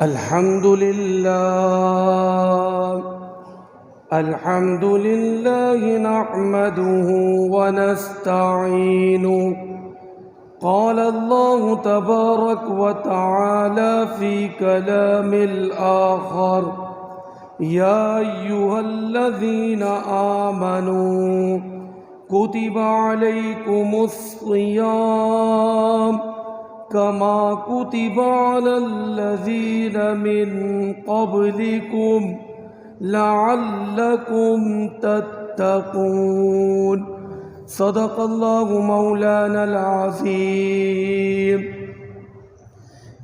الحمد لله نحمده ونستعينه. قال الله تبارك وتعالى في كلام الآخر: يا أيها الذين آمنوا كتب عليكم الصيام كما كتب على الذين من قبلكم لعلكم تتقون. صدق الله مولانا العظيم.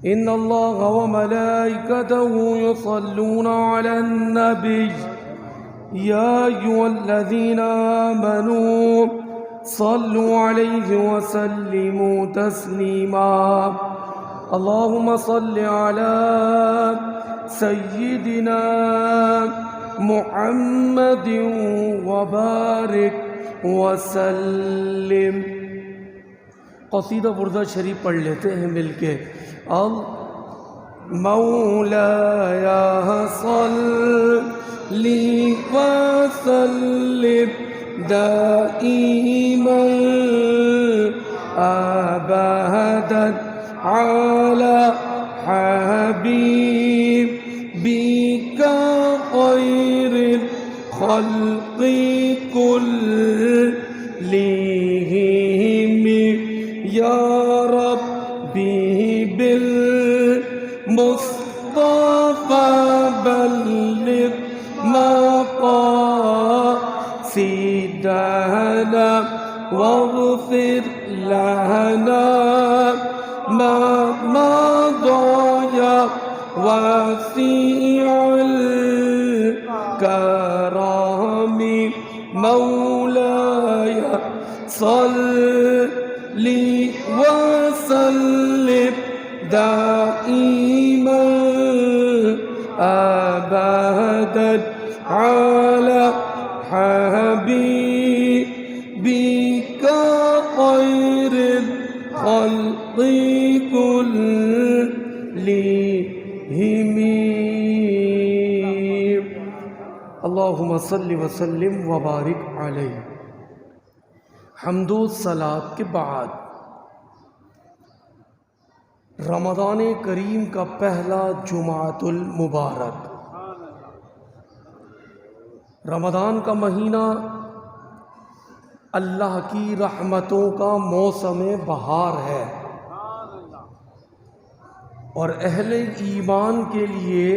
إن الله وملائكته يصلون على النبي يا أيها الذين آمنوا صلوا عليه وسلموا تسليما. اللهم صل على سيدنا محمد وبارك وسلم. قصیدہ بردہ شریف پڑھ لیتے ہیں مل کے. مولایا صلی وسلم دائما ابدا على حبيبك خير الخلق كلهم يا ربي بالمصطفى بلغ مقاصدنا واغفر لنا ما مضى يا واسع الكرم. مولاي صل وسلم دائما ابدا على حبيبك خير الخلق كلهم. اللهم صل وسلم وبارک علیہ. حمد و صلات کے بعد رمضان کریم کا پہلا جمعۃ المبارک. رمضان کا مہینہ اللہ کی رحمتوں کا موسم بہار ہے اور اہل ایمان کے لیے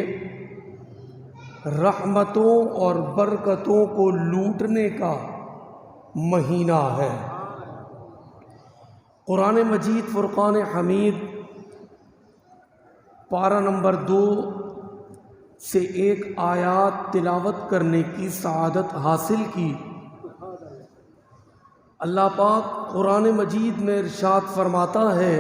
رحمتوں اور برکتوں کو لوٹنے کا مہینہ ہے. قرآن مجید فرقان حمید پارہ نمبر 2 سے ایک آیات تلاوت کرنے کی سعادت حاصل کی. اللہ پاک قرآن مجید میں ارشاد فرماتا ہے: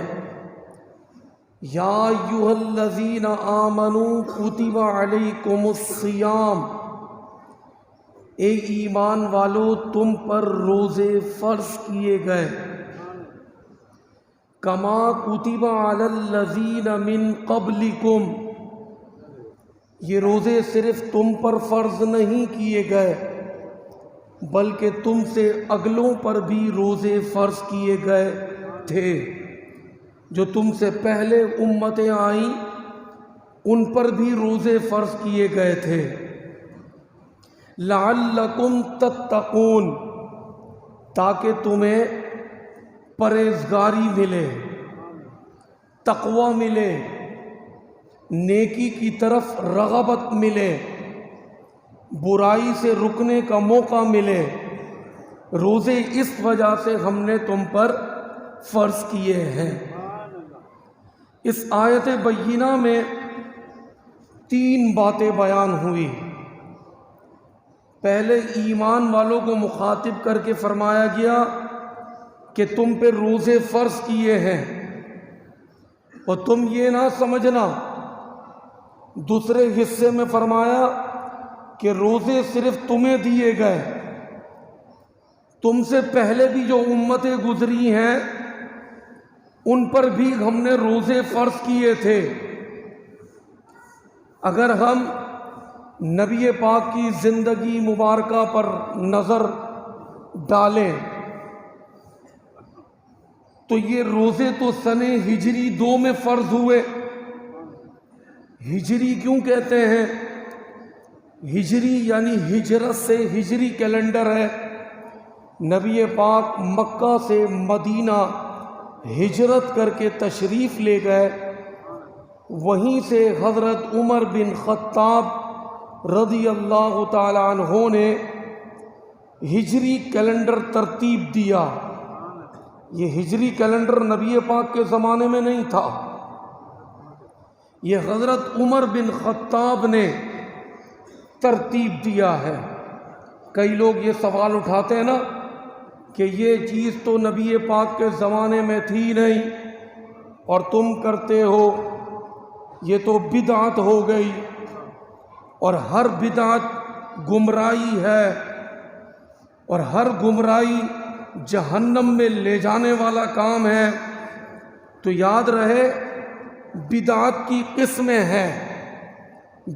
یا ایھا الذین آمنوا کتب علیکم الصیام. اے ایمان والو تم پر روزے فرض کیے گئے. کما کتب علی الذین من قبلکم. یہ روزے صرف تم پر فرض نہیں کیے گئے بلکہ تم سے اگلوں پر بھی روزے فرض کیے گئے تھے. جو تم سے پہلے امتیں آئیں ان پر بھی روزے فرض کیے گئے تھے. لعلکم تتقون. تاکہ تمہیں پرہیزگاری ملے، تقوی ملے، نیکی کی طرف رغبت ملے، برائی سے رکنے کا موقع ملے. روزے اس وجہ سے ہم نے تم پر فرض کیے ہیں. اس آیت بینہ میں 3 باتیں بیان ہوئی. پہلے ایمان والوں کو مخاطب کر کے فرمایا گیا کہ تم پہ روزے فرض کیے ہیں اور تم یہ نہ سمجھنا. دوسرے حصے میں فرمایا کہ روزے صرف تمہیں دیے گئے، تم سے پہلے بھی جو امتیں گزری ہیں ان پر بھی ہم نے روزے فرض کیے تھے. اگر ہم نبی پاک کی زندگی مبارکہ پر نظر ڈالیں تو یہ روزے تو سن ہجری 2 میں فرض ہوئے۔ ہجری کیوں کہتے ہیں؟ ہجری یعنی ہجرت سے، ہجری کیلنڈر ہے۔ نبی پاک مکہ سے مدینہ ہجرت کر کے تشریف لے گئے، وہیں سے حضرت عمر بن خطاب رضی اللہ تعالی عنہ نے ہجری کیلنڈر ترتیب دیا۔ یہ ہجری کیلنڈر نبی پاک کے زمانے میں نہیں تھا، یہ حضرت عمر بن خطاب نے ترتیب دیا ہے۔ کئی لوگ یہ سوال اٹھاتے ہیں نا کہ یہ چیز تو نبی پاک کے زمانے میں تھی نہیں اور تم کرتے ہو، یہ تو بدعت ہو گئی، اور ہر بدعت گمراہی ہے، اور ہر گمراہی جہنم میں لے جانے والا کام ہے۔ تو یاد رہے بدعت کی قسمیں ہیں۔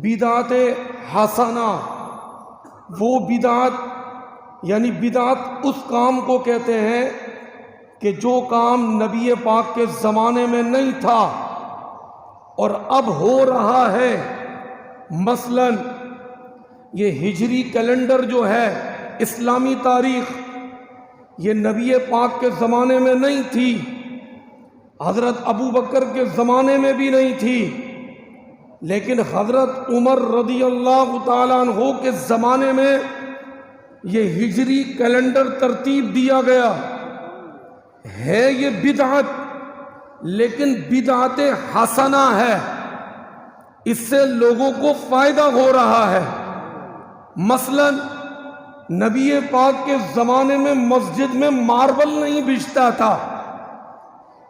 بدعت حسنہ، وہ بدعت یعنی بدعت اس کام کو کہتے ہیں کہ جو کام نبی پاک کے زمانے میں نہیں تھا اور اب ہو رہا ہے۔ مثلا یہ ہجری کیلنڈر جو ہے، اسلامی تاریخ، یہ نبی پاک کے زمانے میں نہیں تھی، حضرت ابو بکر کے زمانے میں بھی نہیں تھی، لیکن حضرت عمر رضی اللہ تعالیٰ عنہ کے زمانے میں یہ ہجری کیلنڈر ترتیب دیا گیا ہے۔ یہ بدعت، لیکن بدعت حسنہ ہے، اس سے لوگوں کو فائدہ ہو رہا ہے۔ مثلا نبی پاک کے زمانے میں مسجد میں ماربل نہیں بچھتا تھا،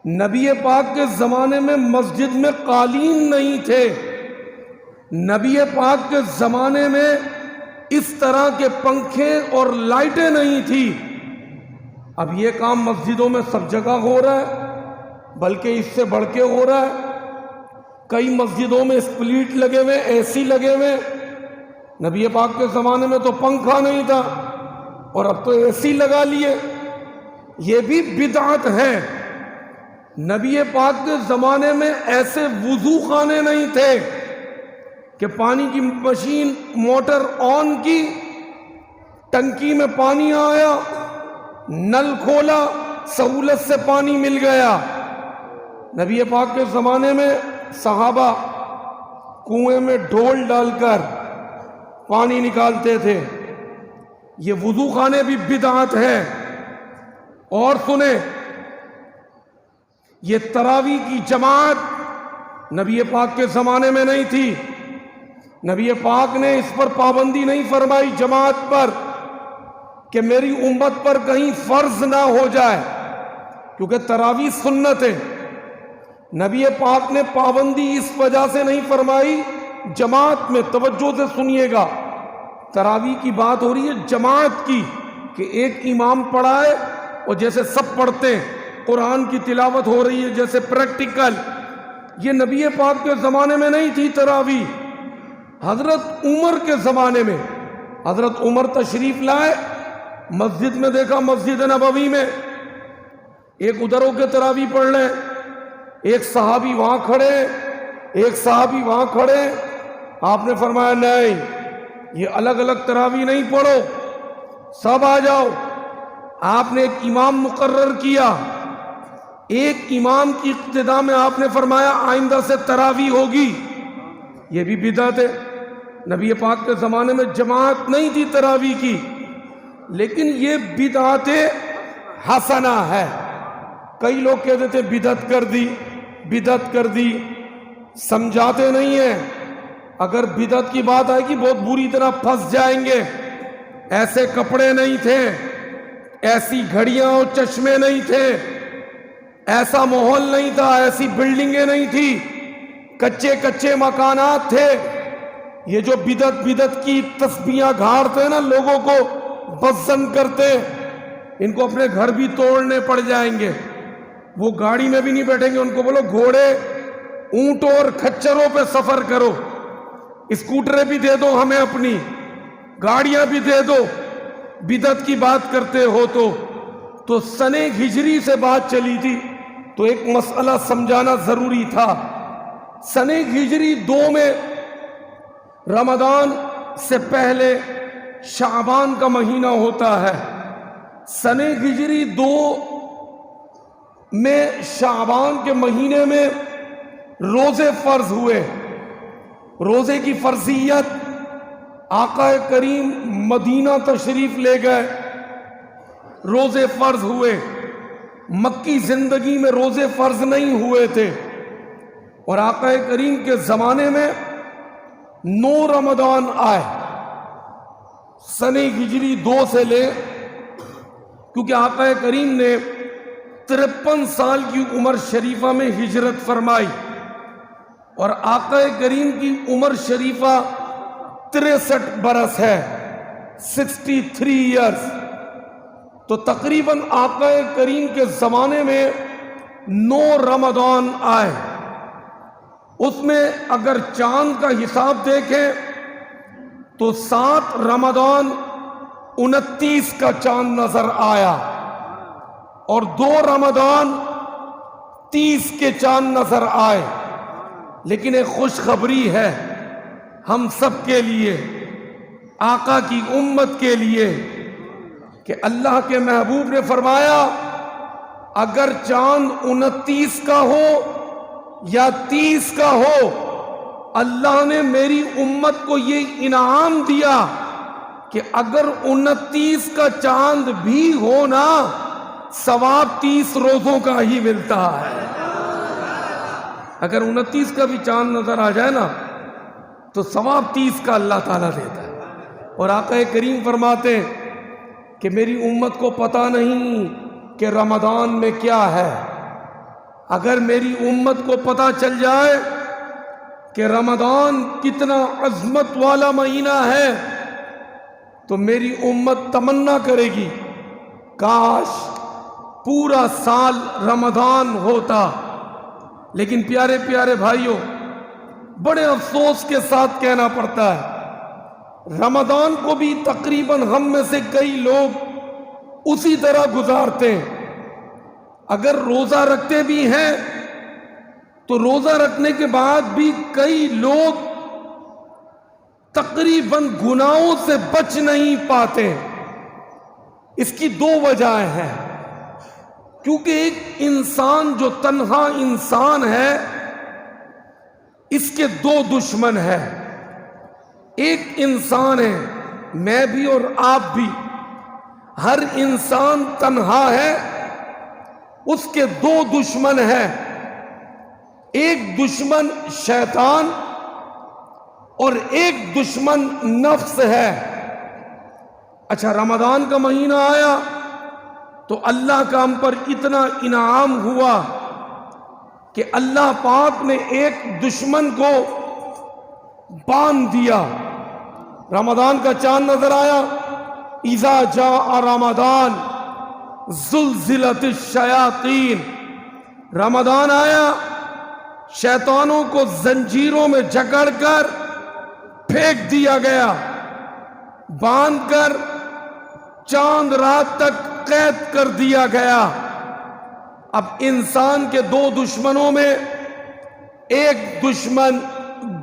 نبی پاک کے زمانے میں مسجد میں قالین نہیں تھے، نبی پاک کے زمانے میں اس طرح کے پنکھے اور لائٹیں نہیں تھی۔ اب یہ کام مسجدوں میں سب جگہ ہو رہا ہے، بلکہ اس سے بڑھ کے ہو رہا ہے۔ کئی مسجدوں میں اسپلیٹ لگے ہوئے، اے سی لگے ہوئے۔ نبی پاک کے زمانے میں تو پنکھا نہیں تھا اور اب تو اے سی لگا لیے۔ یہ بھی بدعت ہے۔ نبی پاک کے زمانے میں ایسے وضو خانے نہیں تھے کہ پانی کی مشین موٹر آن کی، ٹنکی میں پانی آیا، نل کھولا، سہولت سے پانی مل گیا۔ نبی پاک کے زمانے میں صحابہ کنویں میں ڈھول ڈال کر پانی نکالتے تھے۔ یہ وضو خانے بھی بدعت ہے۔ اور سنیں، یہ تراویح کی جماعت نبی پاک کے زمانے میں نہیں تھی، نبی پاک نے اس پر پابندی نہیں فرمائی جماعت پر کہ میری امت پر کہیں فرض نہ ہو جائے، کیونکہ تراویح سنت ہے۔ نبی پاک نے پابندی اس وجہ سے نہیں فرمائی جماعت میں، توجہ سے سنیے گا، تراویح کی بات ہو رہی ہے جماعت کی، کہ ایک امام پڑھائے اور جیسے سب پڑھتے ہیں، قرآن کی تلاوت ہو رہی ہے جیسے پریکٹیکل۔ یہ نبی پاک کے زمانے میں نہیں تھی تراویح، حضرت عمر کے زمانے میں۔ حضرت عمر تشریف لائے، مسجد میں دیکھا، مسجد نبوی میں ایک ادھر ہو کے تراویح پڑھ لیں، ایک صحابی وہاں کھڑے، ایک صحابی وہاں کھڑے۔ آپ نے فرمایا نہیں، یہ الگ الگ تراویح نہیں پڑھو، سب آ جاؤ۔ آپ نے ایک امام مقرر کیا، ایک امام کی اقتداء میں آپ نے فرمایا آئندہ سے تراویح ہوگی۔ یہ بھی بدعت ہے۔ نبی پاک کے زمانے میں جماعت نہیں تھی تراویح کی، لیکن یہ بدعت حسنہ ہے۔ کئی لوگ کہتے تھے بدعت کر دی، بدعت کر دی، سمجھاتے نہیں ہیں۔ اگر بدعت کی بات آئے گی بہت بری طرح پھنس جائیں گے۔ ایسے کپڑے نہیں تھے، ایسی گھڑیاں اور چشمے نہیں تھے، ایسا ماحول نہیں تھا، ایسی بلڈنگیں نہیں تھی، کچے کچے مکانات تھے۔ یہ جو بدعت کی تسبیحاں گھاڑتے نا، لوگوں کو بزن کرتے، ان کو اپنے گھر بھی توڑنے پڑ جائیں گے۔ وہ گاڑی میں بھی نہیں بیٹھیں گے، ان کو بولو گھوڑے، اونٹوں اور کھچروں پہ سفر کرو۔ اسکوٹریں بھی دے دو ہمیں اپنی، گاڑیاں بھی دے دو، بدعت کی بات کرتے ہو تو سن ہجری سے بات چلی تھی تو ایک مسئلہ سمجھانا ضروری تھا۔ سن ہجری 2 میں رمضان سے پہلے شعبان کا مہینہ ہوتا ہے۔ سن ہجری 2 میں شعبان کے مہینے میں روزے فرض ہوئے۔ روزے کی فرضیت آقا کریم مدینہ تشریف لے گئے، روزے فرض ہوئے۔ مکی زندگی میں روزے فرض نہیں ہوئے تھے، اور آقا کریم کے زمانے میں 9 رمضان آئے سن ہجری 2 سے لے، کیونکہ آقا کریم نے 53 سال کی عمر شریفہ میں ہجرت فرمائی، اور آقا کریم کی عمر شریفہ 63 برس ہے، 63 ایئرز۔ تو تقریباً آقا کریم کے زمانے میں 9 رمضان آئے۔ اس میں اگر چاند کا حساب دیکھیں تو 7 رمضان 29 کا چاند نظر آیا، اور 2 رمضان 30 کے چاند نظر آئے۔ لیکن ایک خوشخبری ہے ہم سب کے لیے، آقا کی امت کے لیے، کہ اللہ کے محبوب نے فرمایا اگر چاند 29 کا ہو یا 30 کا ہو، اللہ نے میری امت کو یہ انعام دیا کہ اگر 29 کا چاند بھی ہو نا، ثواب 30 روزوں کا ہی ملتا ہے۔ اگر 29 کا بھی چاند نظر آ جائے نا تو ثواب 30 کا اللہ تعالیٰ دیتا ہے۔ اور آقا کریم فرماتے ہیں کہ میری امت کو پتہ نہیں کہ رمضان میں کیا ہے۔ اگر میری امت کو پتہ چل جائے کہ رمضان کتنا عظمت والا مہینہ ہے تو میری امت تمنا کرے گی کاش پورا سال رمضان ہوتا۔ لیکن پیارے پیارے بھائیوں، بڑے افسوس کے ساتھ کہنا پڑتا ہے رمضان کو بھی تقریباً ہم میں سے کئی لوگ اسی طرح گزارتے ہیں۔ اگر روزہ رکھتے بھی ہیں تو روزہ رکھنے کے بعد بھی کئی لوگ تقریباً گناہوں سے بچ نہیں پاتے۔ اس کی 2 وجہیں ہیں، کیونکہ ایک انسان جو تنہا انسان ہے اس کے 2 دشمن ہیں۔ ایک انسان ہے، میں بھی اور آپ بھی، ہر انسان تنہا ہے، اس کے 2 دشمن ہیں۔ ایک دشمن شیطان اور ایک دشمن نفس ہے۔ اچھا، رمضان کا مہینہ آیا تو اللہ کا ہم پر اتنا انعام ہوا کہ اللہ پاک نے ایک دشمن کو باندھ دیا۔ رمضان کا چاند نظر آیا، اذا جاء رمضان زلزلت الشیاطین۔ رمضان آیا، شیطانوں کو زنجیروں میں جکڑ کر پھینک دیا گیا، باندھ کر چاند رات تک قید کر دیا گیا۔ اب انسان کے 2 دشمنوں میں ایک دشمن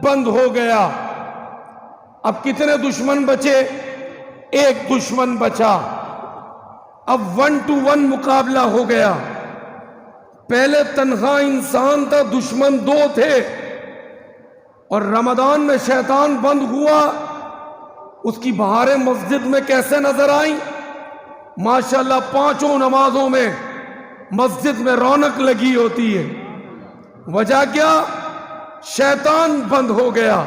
بند ہو گیا۔ اب کتنے دشمن بچے؟ ایک دشمن بچا۔ اب 1 to 1 مقابلہ ہو گیا۔ پہلے تنہا انسان تھا، دشمن 2 تھے، اور رمضان میں شیطان بند ہوا۔ اس کی بہاریں مسجد میں کیسے نظر آئیں؟ ماشاءاللہ 5 نمازوں میں مسجد میں رونق لگی ہوتی ہے۔ وجہ کیا؟ شیطان بند ہو گیا۔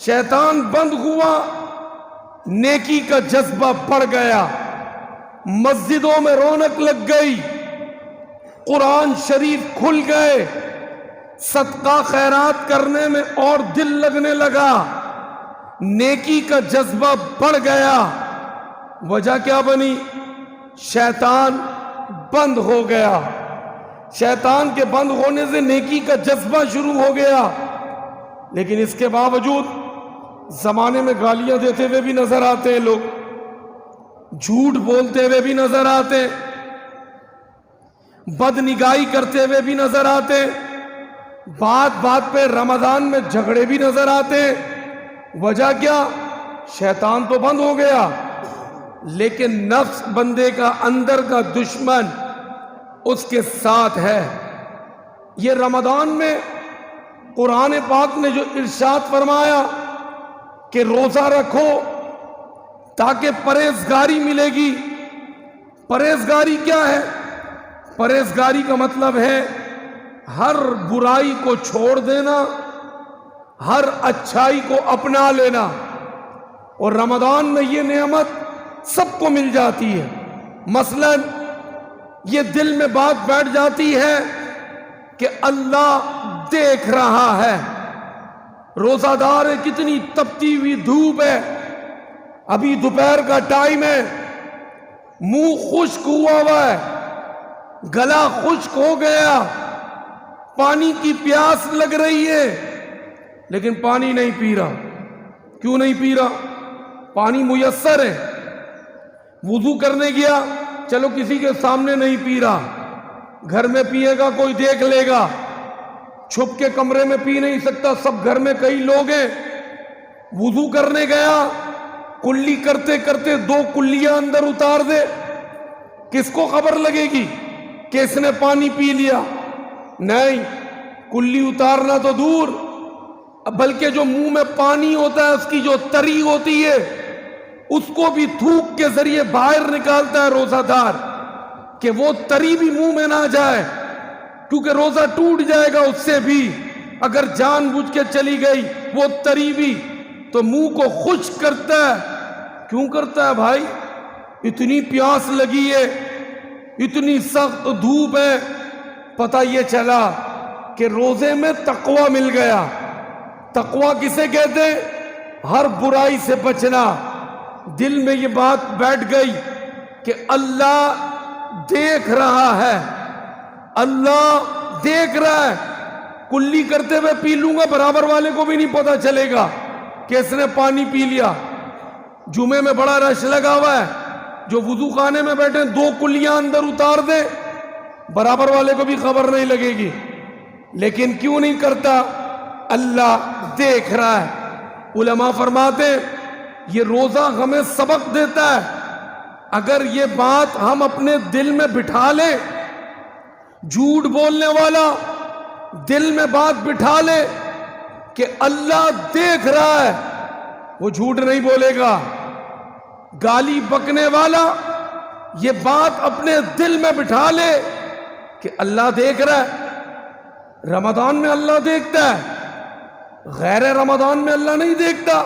شیطان بند ہوا، نیکی کا جذبہ بڑھ گیا، مسجدوں میں رونق لگ گئی، قرآن شریف کھل گئے، صدقہ خیرات کرنے میں اور دل لگنے لگا، نیکی کا جذبہ بڑھ گیا۔ وجہ کیا بنی؟ شیطان بند ہو گیا۔ شیطان کے بند ہونے سے نیکی کا جذبہ شروع ہو گیا، لیکن اس کے باوجود زمانے میں گالیاں دیتے ہوئے بھی نظر آتے ہیں لوگ، جھوٹ بولتے ہوئے بھی نظر آتے ہیں، بد نگاہی کرتے ہوئے بھی نظر آتے ہیں، بات بات پہ رمضان میں جھگڑے بھی نظر آتے ہیں۔ وجہ کیا؟ شیطان تو بند ہو گیا، لیکن نفس بندے کا اندر کا دشمن اس کے ساتھ ہے۔ یہ رمضان میں قرآن پاک نے جو ارشاد فرمایا کہ روزہ رکھو تاکہ پرہیزگاری ملے گی۔ پرہیزگاری کیا ہے؟ پرہیزگاری کا مطلب ہے ہر برائی کو چھوڑ دینا، ہر اچھائی کو اپنا لینا، اور رمضان میں یہ نعمت سب کو مل جاتی ہے۔ مثلا یہ دل میں بات بیٹھ جاتی ہے کہ اللہ دیکھ رہا ہے۔ روزہ دار ہے، کتنی تپتی ہوئی دھوپ ہے، ابھی دوپہر کا ٹائم ہے، منہ خشک ہوا ہے، گلا خشک ہو گیا، پانی کی پیاس لگ رہی ہے، لیکن پانی نہیں پی رہا۔ کیوں نہیں پی رہا؟ پانی میسر ہے، وضو کرنے گیا، چلو کسی کے سامنے نہیں پی رہا، گھر میں پیے گا کوئی دیکھ لے گا، چھپ کے کمرے میں پی نہیں سکتا، سب گھر میں کئی لوگ ہیں۔ وضو کرنے گیا، کلی کرتے کرتے 2 کلیاں اندر اتار دے، کس کو خبر لگے گی کہ اس نے پانی پی لیا؟ نہیں، کلی اتارنا تو دور، بلکہ جو منہ میں پانی ہوتا ہے اس کی جو تری ہوتی ہے اس کو بھی تھوک کے ذریعے باہر نکالتا ہے روزہ دار، کہ وہ تری بھی منہ میں نہ جائے، کیونکہ روزہ ٹوٹ جائے گا اس سے بھی، اگر جان بوجھ کے چلی گئی وہ تری بھی، تو منہ کو خشک کرتا ہے۔ کیوں کرتا ہے بھائی؟ اتنی پیاس لگی ہے، اتنی سخت دھوپ ہے، پتہ یہ چلا کہ روزے میں تقوی مل گیا۔ تقوی کسے کہتے ہیں؟ ہر برائی سے بچنا۔ دل میں یہ بات بیٹھ گئی کہ اللہ دیکھ رہا ہے، اللہ دیکھ رہا ہے، کلی کرتے ہوئے پی لوں گا، برابر والے کو بھی نہیں پتا چلے گا کہ اس نے پانی پی لیا۔ جمعے میں بڑا رش لگا ہوا ہے، جو وضو خانے میں بیٹھے 2 کلیاں اندر اتار دے، برابر والے کو بھی خبر نہیں لگے گی، لیکن کیوں نہیں کرتا؟ اللہ دیکھ رہا ہے۔ علماء فرماتے ہیں یہ روزہ ہمیں سبق دیتا ہے، اگر یہ بات ہم اپنے دل میں بٹھا لیں، جھوٹ بولنے والا دل میں بات بٹھا لے کہ اللہ دیکھ رہا ہے، وہ جھوٹ نہیں بولے گا۔ گالی بکنے والا یہ بات اپنے دل میں بٹھا لے کہ اللہ دیکھ رہا ہے۔ رمضان میں اللہ دیکھتا ہے، غیر رمضان میں اللہ نہیں دیکھتا۔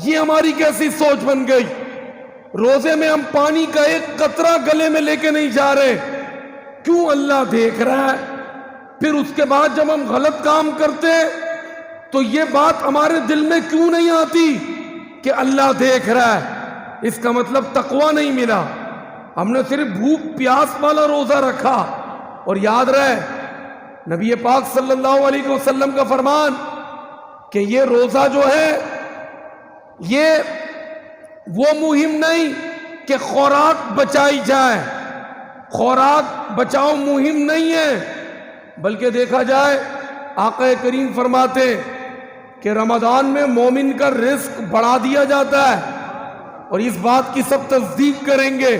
یہ ہماری کیسی سوچ بن گئی؟ روزے میں ہم پانی کا ایک قطرہ گلے میں لے کے نہیں جا رہے، کیوں؟ اللہ دیکھ رہا ہے۔ پھر اس کے بعد جب ہم غلط کام کرتے تو یہ بات ہمارے دل میں کیوں نہیں آتی کہ اللہ دیکھ رہا ہے؟ اس کا مطلب تقوی نہیں ملا، ہم نے صرف بھوک پیاس والا روزہ رکھا۔ اور یاد رہے نبی پاک صلی اللہ علیہ وسلم کا فرمان کہ یہ روزہ جو ہے یہ وہ مہم نہیں کہ خوراک بچائی جائے، خوراک بچاؤ مہم نہیں ہے، بلکہ دیکھا جائے آقا کریم فرماتے کہ رمضان میں مومن کا رزق بڑھا دیا جاتا ہے، اور اس بات کی سب تصدیق کریں گے،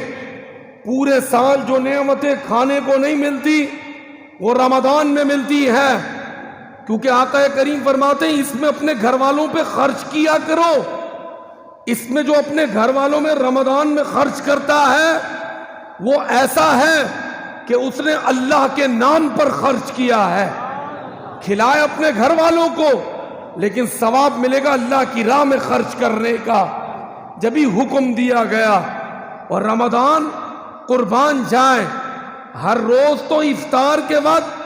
پورے سال جو نعمتیں کھانے کو نہیں ملتی وہ رمضان میں ملتی ہے، کیونکہ آقا کریم فرماتے ہیں اس میں اپنے گھر والوں پہ خرچ کیا کرو۔ اس میں جو اپنے گھر والوں میں رمضان میں خرچ کرتا ہے وہ ایسا ہے کہ اس نے اللہ کے نام پر خرچ کیا ہے، کھلائے اپنے گھر والوں کو، لیکن ثواب ملے گا اللہ کی راہ میں خرچ کرنے کا۔ جبھی حکم دیا گیا، اور رمضان قربان جائیں، ہر روز تو افطار کے وقت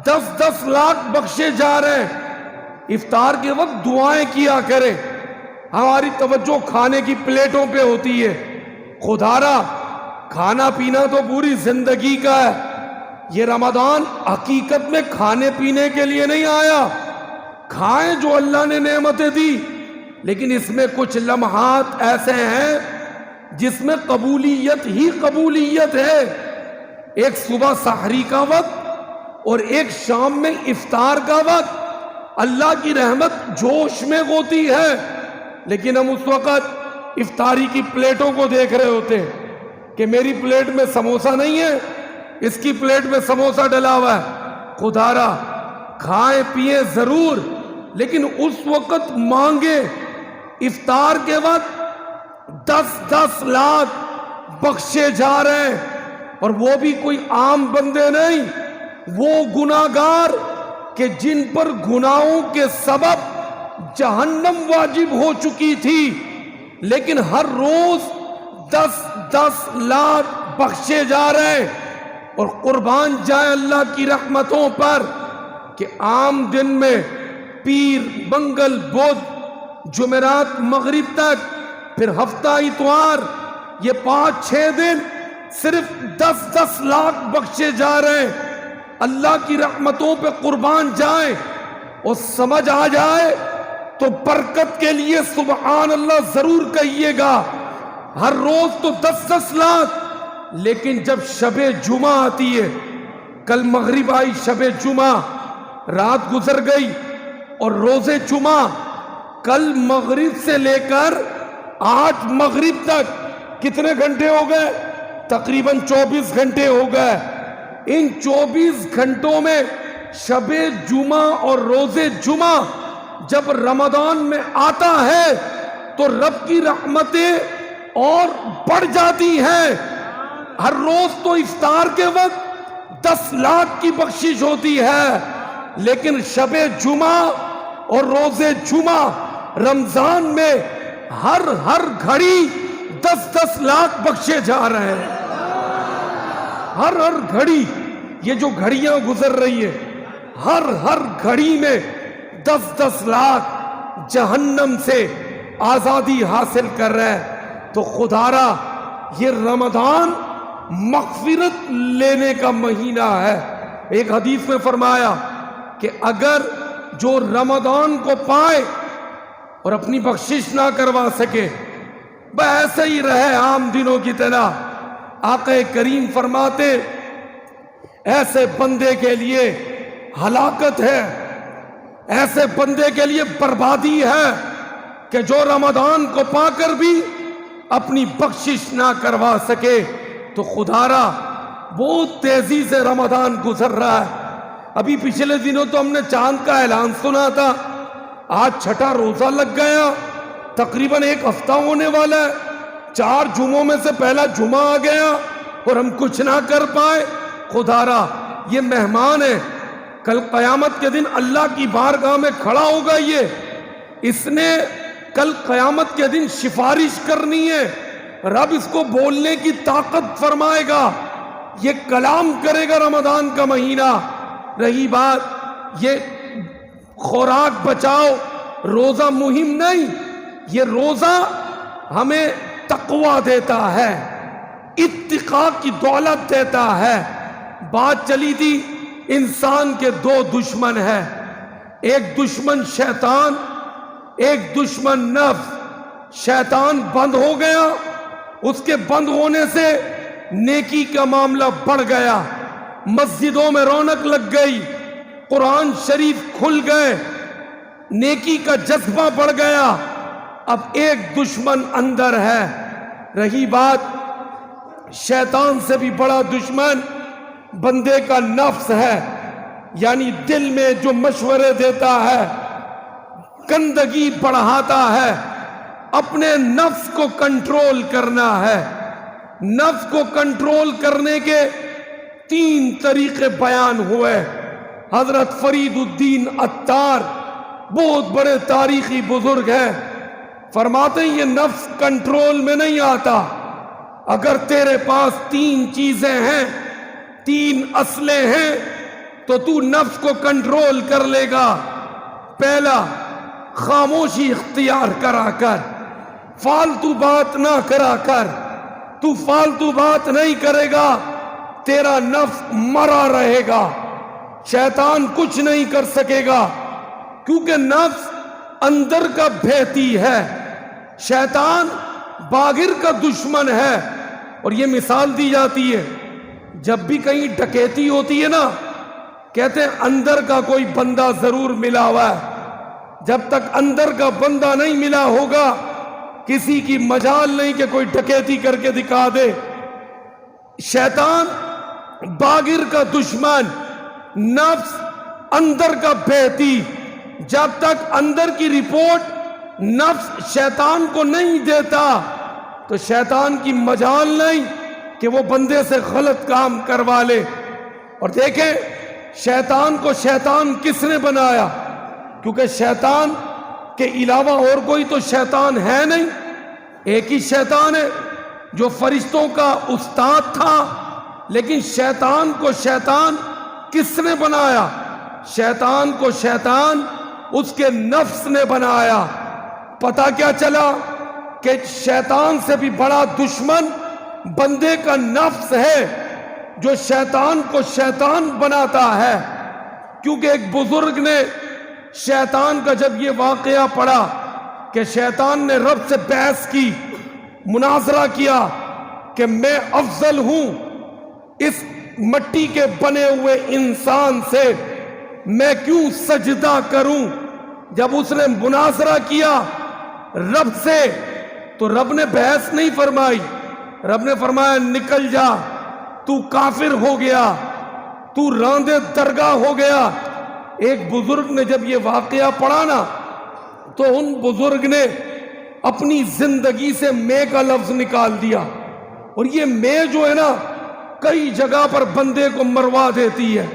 10 لاکھ بخشے جا رہے ہیں، افطار کے وقت دعائیں کیا کریں، ہماری توجہ کھانے کی پلیٹوں پہ ہوتی ہے۔ خدارا کھانا پینا تو پوری زندگی کا ہے، یہ رمضان حقیقت میں کھانے پینے کے لیے نہیں آیا۔ کھائیں جو اللہ نے نعمتیں دی، لیکن اس میں کچھ لمحات ایسے ہیں جس میں قبولیت ہی قبولیت ہے. ایک صبح سحری کا وقت اور ایک شام میں افطار کا وقت. اللہ کی رحمت جوش میں ہوتی ہے، لیکن ہم اس وقت افطاری کی پلیٹوں کو دیکھ رہے ہوتے ہیں کہ میری پلیٹ میں سموسہ نہیں ہے، اس کی پلیٹ میں سموسہ ڈلا ہوا ہے. خدا را کھائیں پیئیں ضرور، لیکن اس وقت مانگے. افطار کے وقت 10 لاکھ بخشے جا رہے ہیں، اور وہ بھی کوئی عام بندے نہیں، وہ گناہگار کہ جن پر گناہوں کے سبب جہنم واجب ہو چکی تھی، لیکن ہر روز 10 لاکھ بخشے جا رہے ہیں. اور قربان جائے اللہ کی رحمتوں پر کہ عام دن میں پیر منگل بدھ جمعرات مغرب تک، پھر ہفتہ اتوار، یہ 5-6 دن صرف 10 لاکھ بخشے جا رہے ہیں. اللہ کی رحمتوں پہ قربان جائیں اور سمجھ آ جائے تو برکت کے لیے سبحان اللہ ضرور کہیے گا. ہر روز تو 10 لاکھ، لیکن جب شب جمعہ آتی ہے، کل مغرب آئی، شب جمعہ رات گزر گئی، اور روز جمعہ کل مغرب سے لے کر آج مغرب تک کتنے گھنٹے ہو گئے؟ تقریباً 24 گھنٹے ہو گئے. ان 24 گھنٹوں میں شب جمعہ اور روز جمعہ جب رمضان میں آتا ہے تو رب کی رحمتیں اور بڑھ جاتی ہیں. ہر روز تو افطار کے وقت 10 لاکھ کی بخشش ہوتی ہے، لیکن شب جمعہ اور روز جمعہ رمضان میں ہر گھڑی 10 لاکھ بخشے جا رہے ہیں. ہر گھڑی، یہ جو گھڑیاں گزر رہی ہے، ہر گھڑی میں 10 لاکھ جہنم سے آزادی حاصل کر رہے ہیں. تو خدا را یہ رمضان مغفرت لینے کا مہینہ ہے. ایک حدیث میں فرمایا کہ اگر جو رمضان کو پائے اور اپنی بخشش نہ کروا سکے، ایسے ہی رہے عام دنوں کی طرح، آقا کریم فرماتے ایسے بندے کے لیے ہلاکت ہے، ایسے بندے کے لیے بربادی ہے کہ جو رمضان کو پا کر بھی اپنی بخشش نہ کروا سکے. تو خدا را بہت تیزی سے رمضان گزر رہا ہے. ابھی پچھلے دنوں تو ہم نے چاند کا اعلان سنا تھا، آج 6واں روزہ لگ گیا، تقریباً 1 ہفتہ ہونے والا ہے. 4 جمعوں میں سے پہلا جمعہ آ گیا اور ہم کچھ نہ کر پائے. خدا را یہ مہمان ہے، کل قیامت کے دن اللہ کی بارگاہ میں کھڑا ہوگا. اس نے کل قیامت کے دن سفارش کرنی ہے، رب اس کو بولنے کی طاقت فرمائے گا، یہ کلام کرے گا. رمضان کا مہینہ. رہی بات یہ خوراک بچاؤ، روزہ مہم نہیں، یہ روزہ ہمیں تقویٰ دیتا ہے، اتقاء کی دولت دیتا ہے. بات چلی تھی انسان کے 2 دشمن ہیں، ایک دشمن شیطان، ایک دشمن نفس. شیطان بند ہو گیا، اس کے بند ہونے سے نیکی کا معاملہ بڑھ گیا، مسجدوں میں رونق لگ گئی، قرآن شریف کھل گئے، نیکی کا جذبہ بڑھ گیا. اب ایک دشمن اندر ہے. رہی بات شیطان سے بھی بڑا دشمن بندے کا نفس ہے، یعنی دل میں جو مشورے دیتا ہے، گندگی بڑھاتا ہے. اپنے نفس کو کنٹرول کرنا ہے. نفس کو کنٹرول کرنے کے 3 طریقے بیان ہوئے. حضرت فرید الدین عطار بہت بڑے تاریخی بزرگ ہیں، فرماتے ہیں یہ نفس کنٹرول میں نہیں آتا. اگر تیرے پاس 3 چیزیں ہیں، 3 اصلیں ہیں، تو تو نفس کو کنٹرول کر لے گا. پہلا، خاموشی اختیار کرا کر، فالتو بات نہ کرا کر. تو فالتو بات نہیں کرے گا، تیرا نفس مرا رہے گا، شیطان کچھ نہیں کر سکے گا. کیونکہ نفس اندر کا بھیتی ہے، شیطان باہر کا دشمن ہے۔ اور یہ مثال دی جاتی ہے، جب بھی کہیں ڈکیتی ہوتی ہے نا، کہتے ہیں اندر کا کوئی بندہ ضرور ملا ہوا ہے۔ جب تک اندر کا بندہ نہیں ملا ہوگا، کسی کی مجال نہیں کہ کوئی ڈکیتی کر کے دکھا دے۔ شیطان باہر کا دشمن، نفس اندر کا بھیتی۔ جب تک اندر کی رپورٹ نفس شیطان کو نہیں دیتا تو شیطان کی مجال نہیں کہ وہ بندے سے غلط کام کروا لے۔ اور دیکھیں شیطان کو شیطان کس نے بنایا؟ کیونکہ شیطان کے علاوہ اور کوئی تو شیطان ہے نہیں، ایک ہی شیطان ہے جو فرشتوں کا استاد تھا۔ لیکن شیطان کو شیطان کس نے بنایا؟ شیطان کو شیطان اس کے نفس نے بنایا۔ پتہ کیا چلا کہ شیطان سے بھی بڑا دشمن بندے کا نفس ہے، جو شیطان کو شیطان بناتا ہے۔ کیونکہ ایک بزرگ نے شیطان کا جب یہ واقعہ پڑھا کہ شیطان نے رب سے بحث کی، مناظرہ کیا کہ میں افضل ہوں اس مٹی کے بنے ہوئے انسان سے، میں کیوں سجدہ کروں؟ جب اس نے مناظرہ کیا رب سے تو رب نے بحث نہیں فرمائی، رب نے فرمایا نکل جا، تو کافر ہو گیا، تو راندے درگاہ ہو گیا۔ ایک بزرگ نے جب یہ واقعہ پڑھا نا تو ان بزرگ نے اپنی زندگی سے میں کا لفظ نکال دیا۔ اور یہ میں جو ہے نا کئی جگہ پر بندے کو مروا دیتی ہے،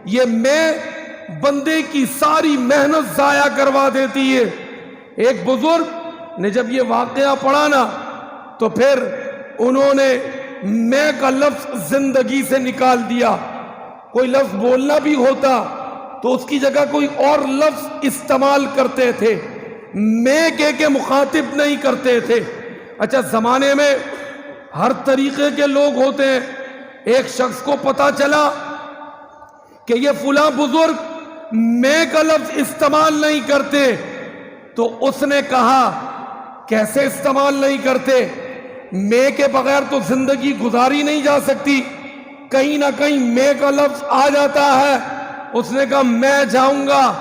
یہ میں بندے کی ساری محنت ضائع کروا دیتی ہے۔ ایک بزرگ نے جب یہ واقعہ پڑھا نا تو پھر انہوں نے میں کا لفظ زندگی سے نکال دیا۔ کوئی لفظ بولنا بھی ہوتا تو اس کی جگہ کوئی اور لفظ استعمال کرتے تھے، میں کے مخاطب نہیں کرتے تھے۔ اچھا زمانے میں ہر طریقے کے لوگ ہوتے ہیں۔ ایک شخص کو پتا چلا کہ یہ فلاں بزرگ میں کا لفظ استعمال نہیں کرتے، تو اس نے کہا کیسے استعمال نہیں کرتے؟ میں کے بغیر تو زندگی گزاری نہیں جا سکتی، کہیں نہ کہیں میں کا لفظ آ جاتا ہے۔ اس نے کہا میں جاؤں گا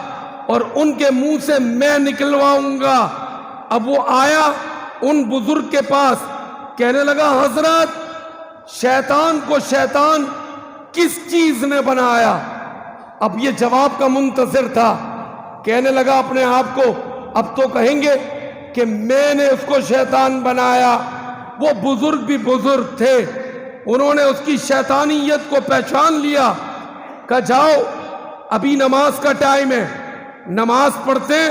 اور ان کے منہ سے میں نکلواؤں گا۔ اب وہ آیا ان بزرگ کے پاس، کہنے لگا حضرت شیطان کو شیطان کس چیز نے بنایا؟ اب یہ جواب کا منتظر تھا، کہنے لگا اپنے آپ کو اب تو کہیں گے کہ میں نے اس کو شیطان بنایا۔ وہ بزرگ بھی بزرگ تھے، انہوں نے اس کی شیطانیت کو پہچان لیا، کہا جاؤ ابھی نماز کا ٹائم ہے، نماز پڑھتے،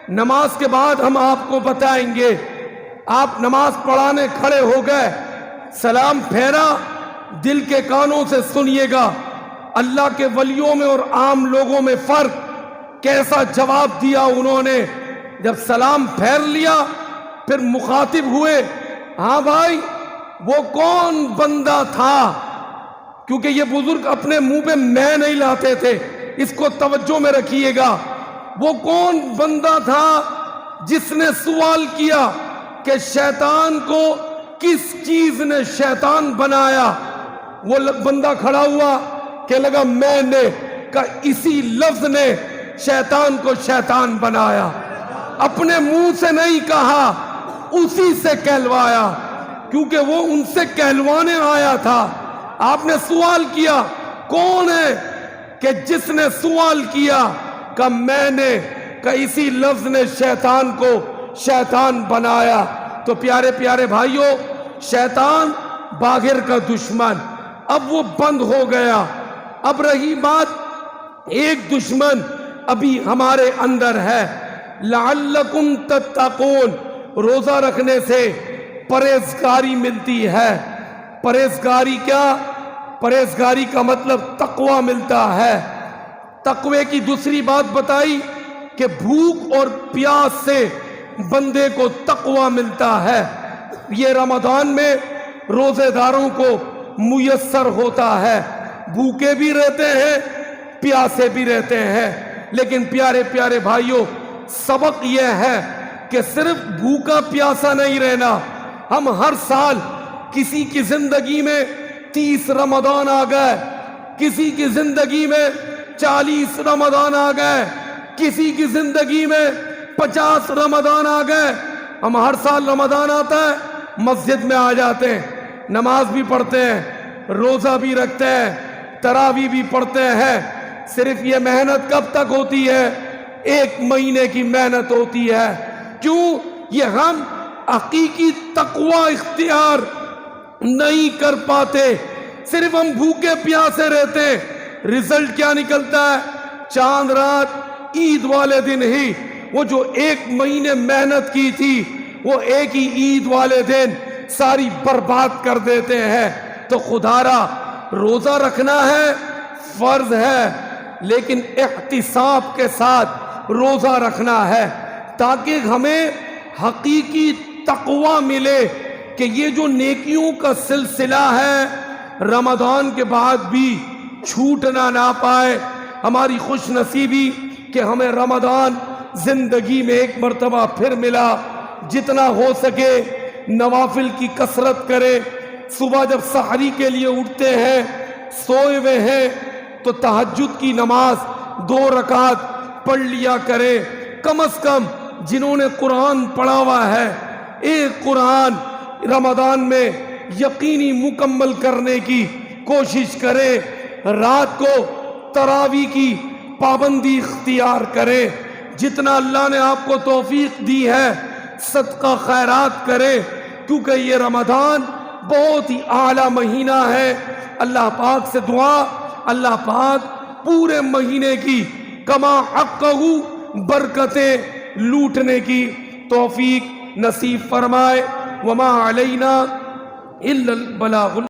نماز کے بعد ہم آپ کو بتائیں گے۔ آپ نماز پڑھانے کھڑے ہو گئے، سلام پھیرا، دل کے کانوں سے سنیے گا اللہ کے ولیوں میں اور عام لوگوں میں فرق، کیسا جواب دیا انہوں نے۔ جب سلام پھیر لیا پھر مخاطب ہوئے، ہاں بھائی وہ کون بندہ تھا؟ کیونکہ یہ بزرگ اپنے منہ پہ میں نہیں لاتے تھے، اس کو توجہ میں رکھیے گا۔ وہ کون بندہ تھا جس نے سوال کیا کہ شیطان کو کس چیز نے شیطان بنایا؟ وہ بندہ کھڑا ہوا کہ لگا میں نے، کہا اسی لفظ نے شیطان کو شیطان بنایا۔ اپنے منہ سے نہیں کہا، اسی سے کہلوایا، کیونکہ وہ ان سے کہلوانے آیا تھا۔ آپ نے سوال کیا کون ہے؟ کہ جس نے سوال کیا کہ میں نے، کہ اسی لفظ نے شیطان کو شیطان بنایا۔ تو پیارے پیارے بھائیوں، شیطان باہر کا دشمن، اب وہ بند ہو گیا۔ اب رہی بات ایک دشمن ابھی ہمارے اندر ہے، لعلکم تتقون، روزہ رکھنے سے پرہیزگاری ملتی ہے۔ پرہیزگاری کیا؟ پرہیزگاری کا مطلب تقوی ملتا ہے۔ تقوی کی دوسری بات بتائی کہ بھوک اور پیاس سے بندے کو تقوی ملتا ہے۔ یہ رمضان میں روزے داروں کو میسر ہوتا ہے، بھوکے بھی رہتے ہیں، پیاسے بھی رہتے ہیں۔ لیکن پیارے پیارے بھائیوں، سبق یہ ہے کہ صرف بھوکا پیاسا نہیں رہنا. ہم ہر سال کسی کی زندگی میں 30 رمضان آ گئے, کسی کی زندگی میں 40 رمضان آ گئے, کسی کی زندگی میں 50 رمضان آ گئے. ہم ہر سال رمضان آتا ہے مسجد میں آ جاتے ہیں, نماز بھی پڑھتے ہیں, روزہ بھی رکھتے ہیں, تراویح بھی پڑھتے ہیں. صرف یہ محنت کب تک ہوتی ہے؟ 1 مہینے کی محنت ہوتی ہے. کیوں؟ یہ ہم حقیقی تقوی اختیار نہیں کر پاتے, صرف ہم بھوکے پیاسے رہتے. رزلٹ کیا نکلتا ہے؟ چاند رات عید والے دن ہی وہ جو 1 مہینے محنت کی تھی وہ ایک ہی عید والے دن ساری برباد کر دیتے ہیں. تو خدارا روزہ رکھنا ہے فرض ہے, لیکن احتساب کے ساتھ روزہ رکھنا ہے تاکہ ہمیں حقیقی تقوی ملے کہ یہ جو نیکیوں کا سلسلہ ہے رمضان کے بعد بھی چھوٹنا نہ پائے. ہماری خوش نصیبی کہ ہمیں رمضان زندگی میں 1 مرتبہ پھر ملا. جتنا ہو سکے نوافل کی کثرت کرے. صبح جب سحری کے لیے اٹھتے ہیں, سوئے ہوئے ہیں, تو تہجد کی نماز 2 رکعت پڑھ لیا کرے. کم از کم جنہوں نے قرآن پڑھا ہوا ہے 1 قرآن رمضان میں یقینی مکمل کرنے کی کوشش کرے. رات کو تراویح کی پابندی اختیار کرے. جتنا اللہ نے آپ کو توفیق دی ہے صدقہ خیرات کرے, کیونکہ یہ رمضان بہت ہی اعلیٰ مہینہ ہے. اللہ پاک سے دعا, اللہ پاک پورے مہینے کی کما حقہ برکتیں لوٹنے کی توفیق نصیب فرمائے. وما علینا الا البلاغ.